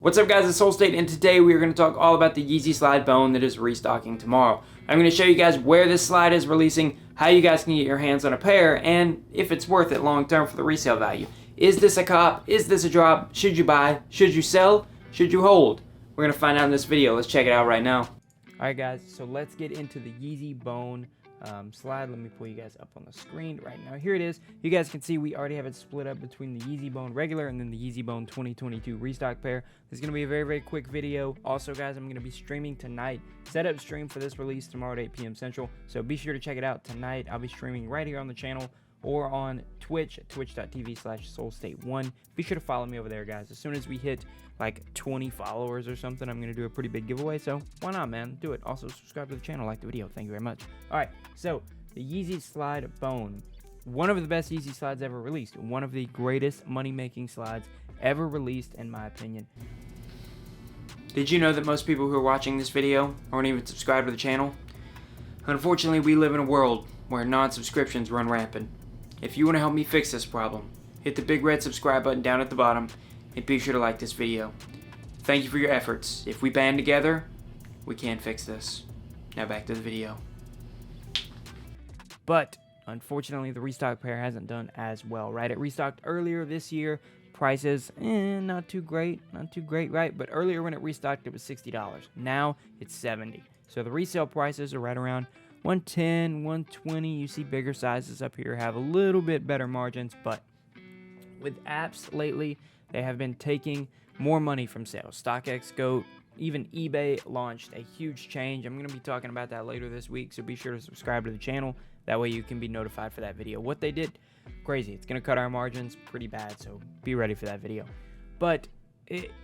What's up guys, it's Soul State, and today we are going to talk all about the Yeezy slide bone that is restocking tomorrow. I'm going to show you guys where this slide is releasing, how you guys can get your hands on a pair, and if it's worth it long term for the resale value. Is this a cop? Is this a drop? Should you buy? Should you sell? Should you hold? We're going to find out in this video. Let's check it out right now. Alright guys, so let's get into the Yeezy bone slide. Let me pull you guys up on the screen right now. Here it is. You guys can see we already have it split up between the Yeezy bone regular and then the Yeezy bone 2022 restock pair. This is going to be a very quick video. Also guys, I'm going to be streaming tonight. Setup stream for this release tomorrow at 8 p.m. Central, so be sure to check it out tonight. I'll be streaming right here on the channel or on Twitch at twitch.tv/soulstate1. Be sure to follow me over there guys. As soon as we hit like 20 followers or something, I'm going to do a pretty big giveaway, so why not, man? Do it. Also subscribe to the channel, like the video. Thank you very much. Alright, so the Yeezy slide bone, one of the best Yeezy slides ever released, one of the greatest money-making slides ever released in my opinion. Did you know that most people who are watching this video aren't even subscribed to the channel? Unfortunately, we live in a world where non-subscriptions run rampant. If you want to help me fix this problem, hit the big red subscribe button down at the bottom and be sure to like this video. Thank you for your efforts. If we band together, we can fix this. Now back to the video. But unfortunately, the restock pair hasn't done as well, right? It restocked earlier this year. Prices, not too great, right? But earlier when it restocked, it was $60. Now it's $70. So the resale prices are right around $110, $120. You see bigger sizes up here have a little bit better margins, but with apps lately, they have been taking more money from sales. StockX, Goat, even eBay launched a huge change. I'm going to be talking about that later this week, so be sure to subscribe to the channel. That way you can be notified for that video. What they did, crazy. It's going to cut our margins pretty bad, so be ready for that video. But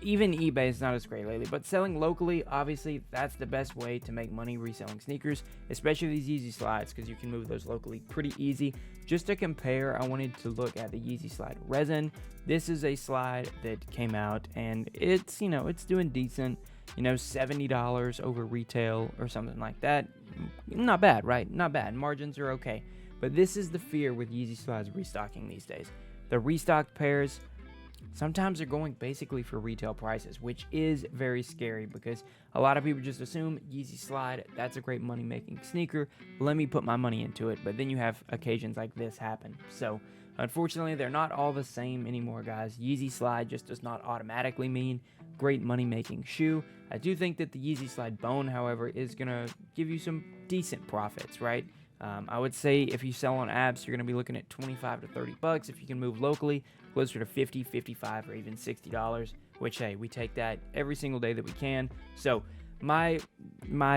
even eBay is not as great lately, but selling locally, obviously, that's the best way to make money reselling sneakers, especially these Yeezy slides, because you can move those locally pretty easy. Just to compare, I wanted to look at the Yeezy slide resin. This is a slide that came out, and it's, it's doing decent, $70 over retail or something like that. Not bad, right? Not bad. Margins are okay. But this is the fear with Yeezy slides restocking these days. The restocked pairs, sometimes they're going basically for retail prices, which is very scary because a lot of people just assume Yeezy slide, that's a great money-making sneaker, let me put my money into it. But then you have occasions like this happen. So unfortunately, they're not all the same anymore, guys. Yeezy slide just does not automatically mean great money-making shoe. I do think that the Yeezy slide bone, however, is going to give you some decent profits, right? I would say if you sell on apps, you're going to be looking at 25 to 30 bucks. If you can move locally, closer to 50, 55, or even $60, which, hey, we take that every single day that we can. So my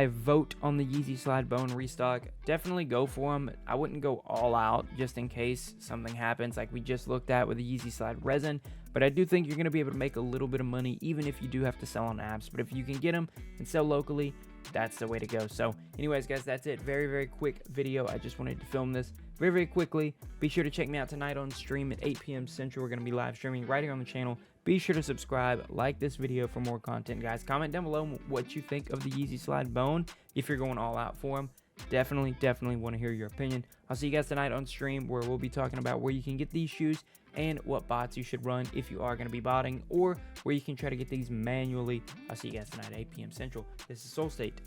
vote on the Yeezy slide bone restock, definitely go for them. I wouldn't go all out just in case something happens like we just looked at with the Yeezy slide resin, but I do think you're going to be able to make a little bit of money even if you do have to sell on apps. But if you can get them and sell locally, that's the way to go. So anyways guys, that's it. Very quick video. I just wanted to film this very quickly. Be sure to check me out tonight on stream at 8 p.m. Central. We're going to be live streaming right here on the channel. Be sure to subscribe, like this video for more content, guys. Comment down below what you think of the Yeezy slide bone if you're going all out for them. Definitely want to hear your opinion. I'll see you guys tonight on stream where we'll be talking about where you can get these shoes and what bots you should run if you are going to be botting, or where you can try to get these manually. I'll see you guys tonight at 8 p.m. Central. This is Soul State.